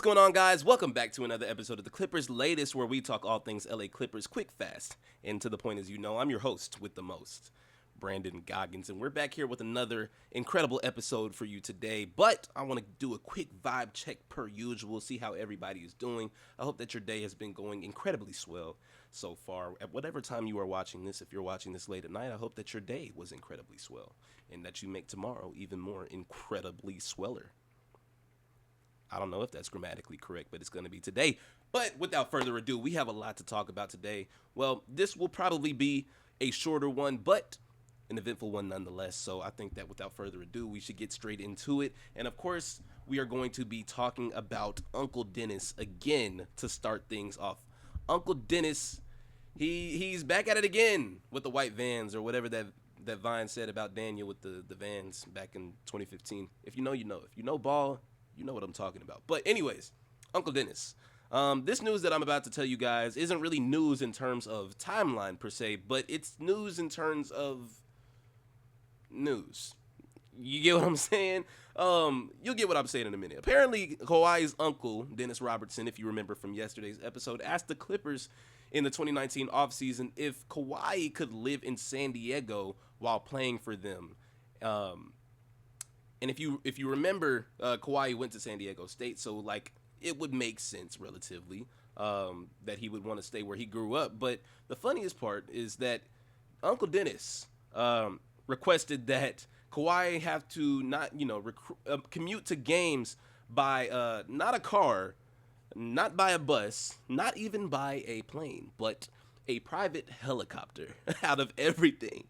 What's going on, guys? Welcome back to another episode of the Clippers Latest, where we talk all things LA Clippers quick, fast, and to the point. As you know, I'm your host with the most, Brandon Goggins, and we're back here with another incredible episode for you today. But I want to do a quick vibe check per usual, see how everybody is doing. I hope that your day has been going incredibly swell so far. At whatever time you are watching this, if you're watching this late at night, I hope that your day was incredibly swell and that you make tomorrow even more incredibly sweller. I don't know if that's grammatically correct, but it's going to be today. But without further ado, we have a lot to talk about today. Well, this will probably be a shorter one, but an eventful one nonetheless. So I think that without further ado, we should get straight into it. And of course, we are going to be talking about Uncle Dennis again to start things off. Uncle Dennis, he's back at it again with the white vans, or whatever that Vine said about Daniel with the vans back in 2015. If you know, you know. If you know ball, you know what I'm talking about. But anyways, Uncle Dennis. This news that I'm about to tell you guys isn't really news in terms of timeline per se, but it's news in terms of news. You get what I'm saying? You'll get what I'm saying in a minute. Apparently, Kawhi's uncle, Dennis Robertson, if you remember from yesterday's episode, asked the Clippers in the 2019 offseason if Kawhi could live in San Diego while playing for them. And if you remember, Kawhi went to San Diego State, so like it would make sense relatively that he would want to stay where he grew up. But the funniest part is that Uncle Dennis requested that Kawhi have to not commute to games by not a car, not by a bus, not even by a plane, but a private helicopter out of everything.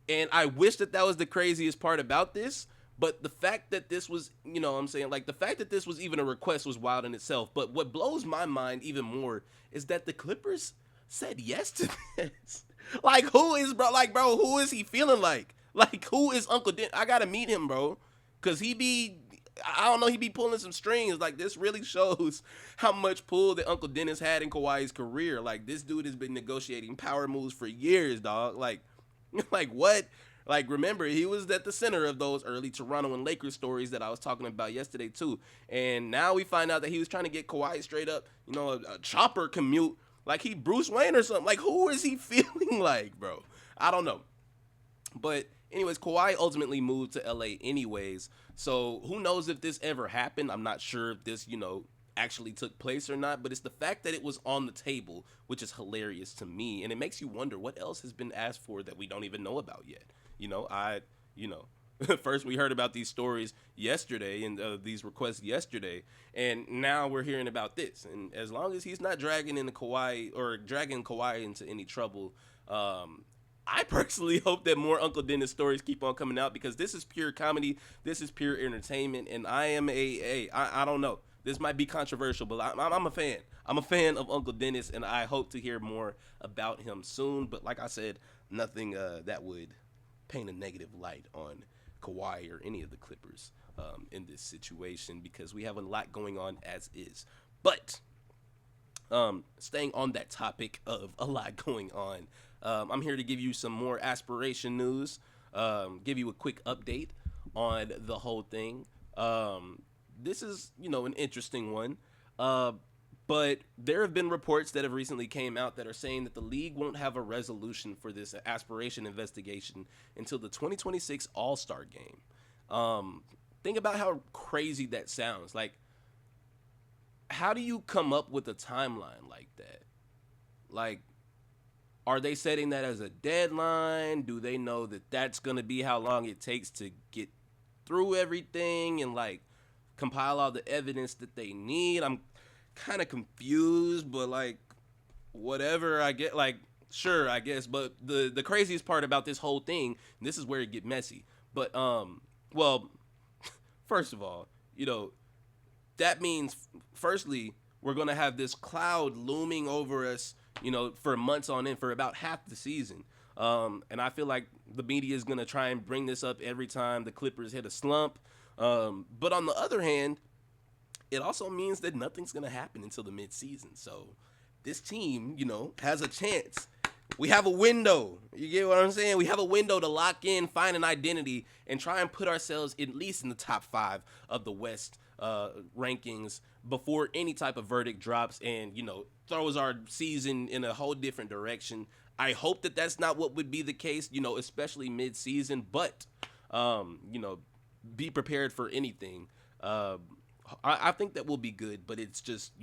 And I wish that was the craziest part about this, but the fact that this was, the fact that this was even a request was wild in itself. But what blows my mind even more is that the Clippers said yes to this. Like, who is he feeling like? Like, who is Uncle Dennis? I gotta meet him, bro, because he be pulling some strings. Like, this really shows how much pull that Uncle Dennis had in Kawhi's career. Like, this dude has been negotiating power moves for years, dog. Like what? Like, remember, he was at the center of those early Toronto and Lakers stories that I was talking about yesterday too. And now we find out that he was trying to get Kawhi straight up, a chopper commute, like he Bruce Wayne or something. Like, who is he feeling like, bro? I don't know. But anyways, Kawhi ultimately moved to LA anyways. So who knows if this ever happened? I'm not sure if this, actually took place or not, but it's the fact that it was on the table, which is hilarious to me, and it makes you wonder what else has been asked for that we don't even know about yet. First we heard about these stories yesterday and these requests yesterday, and now we're hearing about this. And as long as he's not dragging Kawhi into any trouble, I personally hope that more Uncle Dennis stories keep on coming out, because this is pure comedy, this is pure entertainment, and I am I don't know. This might be controversial, but I'm a fan. I'm a fan of Uncle Dennis, and I hope to hear more about him soon. But like I said, nothing that would paint a negative light on Kawhi or any of the Clippers in this situation, because we have a lot going on as is. But staying on that topic of a lot going on, I'm here to give you some more aspiration news, give you a quick update on the whole thing. This is, an interesting one, but there have been reports that have recently came out that are saying that the league won't have a resolution for this aspiration investigation until the 2026 All-Star game. Think about how crazy that sounds. Like, how do you come up with a timeline like that? Like, are they setting that as a deadline? Do they know that that's going to be how long it takes to get through everything and, like, compile all the evidence that they need? I'm kind of confused, but like, whatever. I get, like, sure, I guess. But the craziest part about this whole thing, and this is where it get messy, but well, first of all, that means, firstly, we're gonna have this cloud looming over us, for months on end, for about half the season. And I feel like the media is gonna try and bring this up every time the Clippers hit a slump. But on the other hand, it also means that nothing's going to happen until the midseason. So this team, has a chance. We have a window. You get what I'm saying? We have a window to lock in, find an identity, and try and put ourselves at least in the top 5 of the West rankings before any type of verdict drops, and throws our season in a whole different direction. I hope that that's not what would be the case, especially mid-season. But be prepared for anything. I think that will be good, but it's just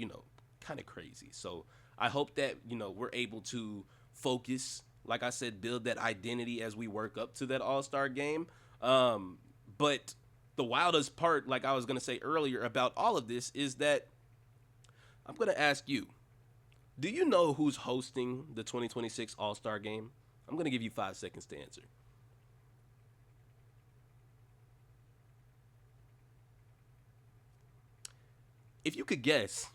kind of crazy. So I hope that we're able to focus, like I said, build that identity as we work up to that All-Star game. But the wildest part, like I was gonna say earlier about all of this, is that I'm gonna ask you: do you know who's hosting the 2026 All-Star game? I'm gonna give you 5 seconds to answer. If you could guess,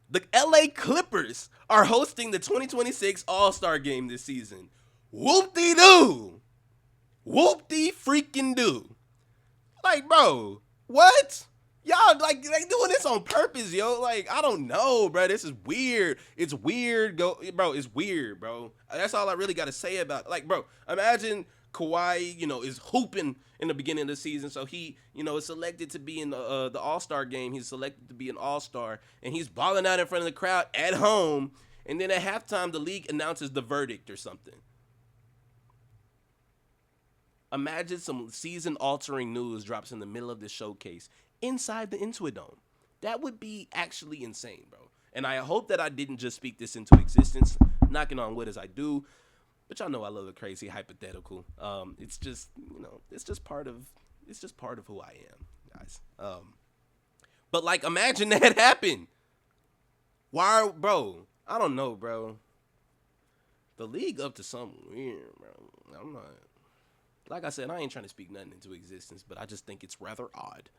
the LA Clippers are hosting the 2026 All-Star game this season. Whoop-de-doo. Whoop-de-freaking-doo. Like, bro, what? Y'all, like, they doing this on purpose, yo. Like, I don't know, bro. This is weird. It's weird, bro. It's weird, bro. That's all I really got to say about it. Like, bro, imagine Kawhi, is hooping in the beginning of the season. So he, is selected to be in the All-Star game. He's selected to be an All-Star. And he's balling out in front of the crowd at home. And then at halftime, the league announces the verdict or something. Imagine some season-altering news drops in the middle of this showcase inside the Intuit Dome. That would be actually insane, bro. And I hope that I didn't just speak this into existence, knocking on wood as I do. But y'all know I love a crazy hypothetical. It's just, it's just part of who I am, guys. But like, imagine that happened. Why, bro? I don't know, bro. The league up to something weird, bro. I'm not. Like I said, I ain't trying to speak nothing into existence, but I just think it's rather odd.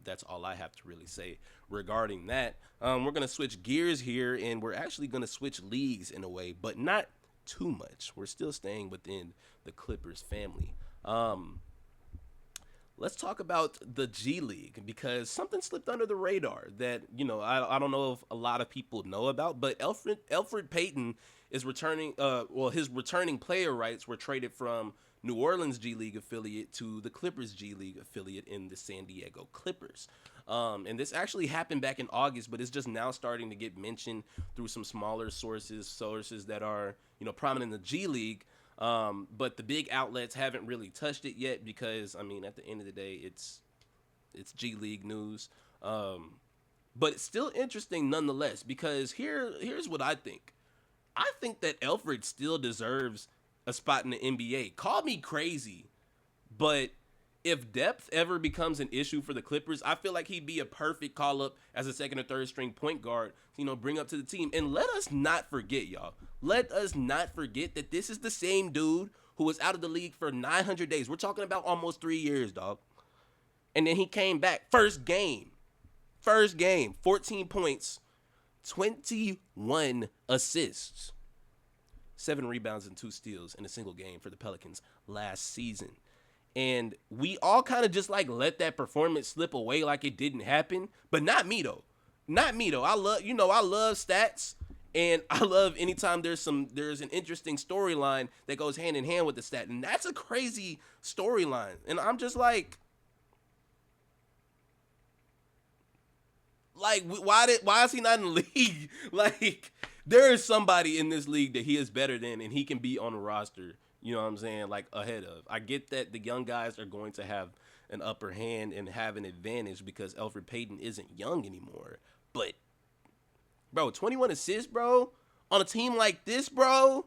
That's all I have to really say regarding that. We're going to switch gears here, and we're actually going to switch leagues in a way, but not too much. We're still staying within the Clippers family. Let's talk about the G League, because something slipped under the radar that, I don't know if a lot of people know about, but Elfrid Payton is returning. His returning player rights were traded from New Orleans G League affiliate to the Clippers G League affiliate in the San Diego Clippers. And this actually happened back in August, but it's just now starting to get mentioned through some smaller sources that are, prominent in the G League. But the big outlets haven't really touched it yet because, at the end of the day, it's G League news. But it's still interesting nonetheless, because here's what I think. I think that Elfrid still deserves a spot in the NBA. Call me crazy, but if depth ever becomes an issue for the Clippers, I feel like he'd be a perfect call-up as a second or third string point guard, bring up to the team. And let us not forget, y'all. Let us not forget that this is the same dude who was out of the league for 900 days. We're talking about almost 3 years, dog. And then he came back. First game. 14 points, 21 assists. 7 rebounds and 2 steals in a single game for the Pelicans last season. And we all kind of just let that performance slip away like it didn't happen. But not me though. I love stats, and I love anytime there's an interesting storyline that goes hand in hand with the stat. And that's a crazy storyline. And I'm just why is he not in the league? There is somebody in this league that he is better than, and he can be on the roster, you know what I'm saying, ahead of. I get that the young guys are going to have an upper hand and have an advantage because Elfrid Payton isn't young anymore. But, bro, 21 assists, bro, on a team like this, bro,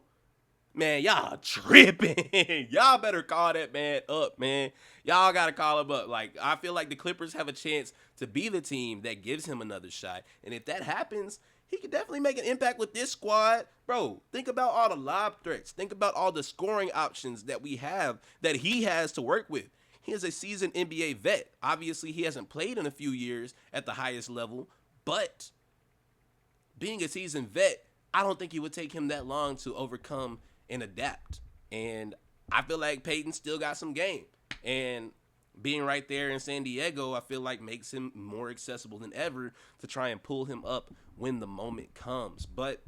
man, y'all tripping. Y'all better call that man up, man. Y'all got to call him up. I feel like the Clippers have a chance to be the team that gives him another shot. And if that happens, he could definitely make an impact with this squad. Bro, think about all the lob threats. Think about all the scoring options that we have that he has to work with. He is a seasoned NBA vet. Obviously, he hasn't played in a few years at the highest level, but being a seasoned vet, I don't think it would take him that long to overcome and adapt. And I feel like Peyton still got some game. And being right there in San Diego, I feel like makes him more accessible than ever to try and pull him up when the moment comes. But,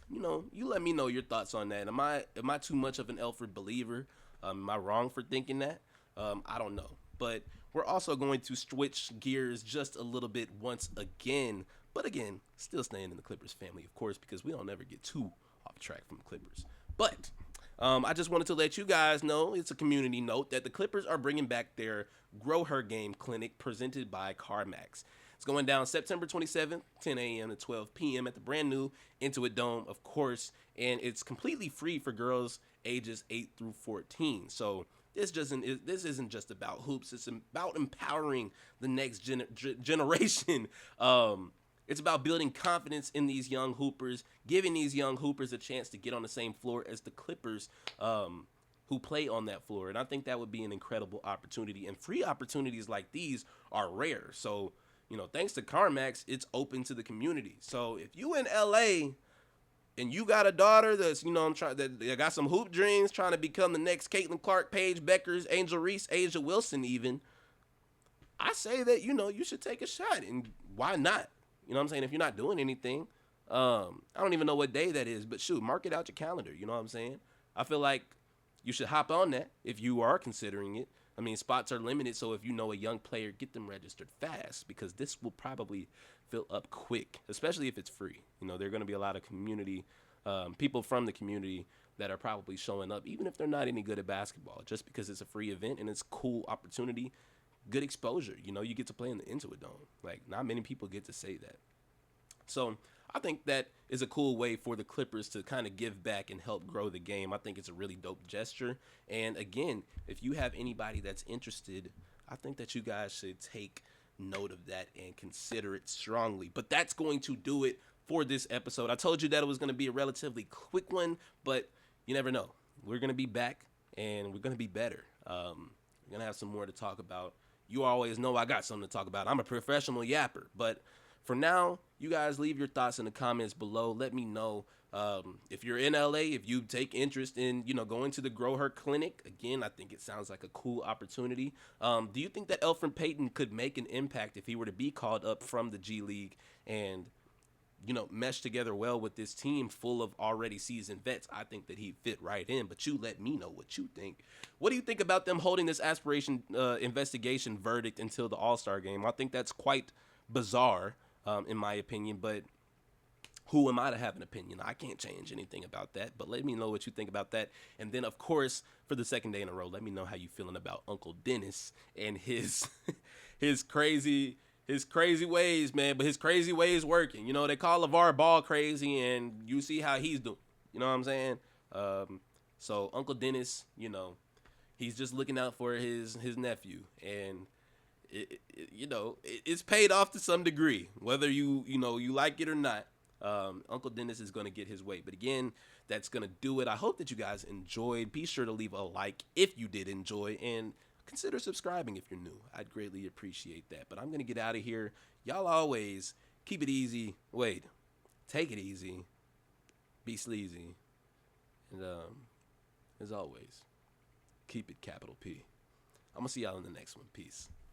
you let me know your thoughts on that. Am I too much of an Elfrid believer? Am I wrong for thinking that? I don't know. But we're also going to switch gears just a little bit once again. But again, still staying in the Clippers family, of course, because we don't ever get too off track from the Clippers. But I just wanted to let you guys know, it's a community note, that the Clippers are bringing back their Grow Her Game clinic presented by CarMax. It's going down September 27th, 10 a.m. to 12 p.m. at the brand new Intuit Dome, of course, and it's completely free for girls ages 8 through 14. So this isn't just about hoops. It's about empowering the next generation. It's about building confidence in these young hoopers, giving these young hoopers a chance to get on the same floor as the Clippers who play on that floor. And I think that would be an incredible opportunity. And free opportunities like these are rare. So, thanks to CarMax, it's open to the community. So if you in LA and you got a daughter that's, that got some hoop dreams, trying to become the next Caitlin Clark, Paige Beckers, Angel Reese, Asia Wilson even, I say that, you should take a shot. And why not? You know what I'm saying? If you're not doing anything, I don't even know what day that is, but shoot, mark it out your calendar. You know what I'm saying? I feel like you should hop on that if you are considering it. I mean, spots are limited, so if you know a young player, get them registered fast, because this will probably fill up quick, especially if it's free. There are going to be a lot of community, people from the community that are probably showing up, even if they're not any good at basketball, just because it's a free event and it's a cool opportunity, good exposure. You get to play in the Intuit Dome. Like, not many people get to say that. So I think that is a cool way for the Clippers to kind of give back and help grow the game. I think it's a really dope gesture. And again, if you have anybody that's interested, I think that you guys should take note of that and consider it strongly. But that's going to do it for this episode. I told you that it was going to be a relatively quick one, but you never know. We're going to be back, and we're going to be better. We're going to have some more to talk about. You always know I got something to talk about. I'm a professional yapper. But for now, you guys leave your thoughts in the comments below. Let me know if you're in LA, if you take interest in, going to the Grow Her Clinic. Again, I think it sounds like a cool opportunity. Do you think that Elfrid Payton could make an impact if he were to be called up from the G League and, mesh together well with this team full of already seasoned vets? I think that he'd fit right in, but you let me know what you think. What do you think about them holding this aspiration investigation verdict until the All-Star game? I think that's quite bizarre, in my opinion, but who am I to have an opinion? I can't change anything about that, but let me know what you think about that. And then, of course, for the second day in a row, let me know how you feeling about Uncle Dennis and his his crazy ways, man. But his crazy ways working. They call LeVar Ball crazy, and you see how he's doing. You know what I'm saying? So Uncle Dennis, he's just looking out for his nephew, and it's paid off to some degree, whether you like it or not. Uncle Dennis is going to get his way. But again, that's going to do it. I hope that you guys enjoyed. Be sure to leave a like if you did enjoy, and consider subscribing if you're new. I'd greatly appreciate that. But I'm going to get out of here. Y'all always keep it easy. Take it easy. Be sleazy. And as always, keep it capital P. I'm going to see y'all in the next one. Peace.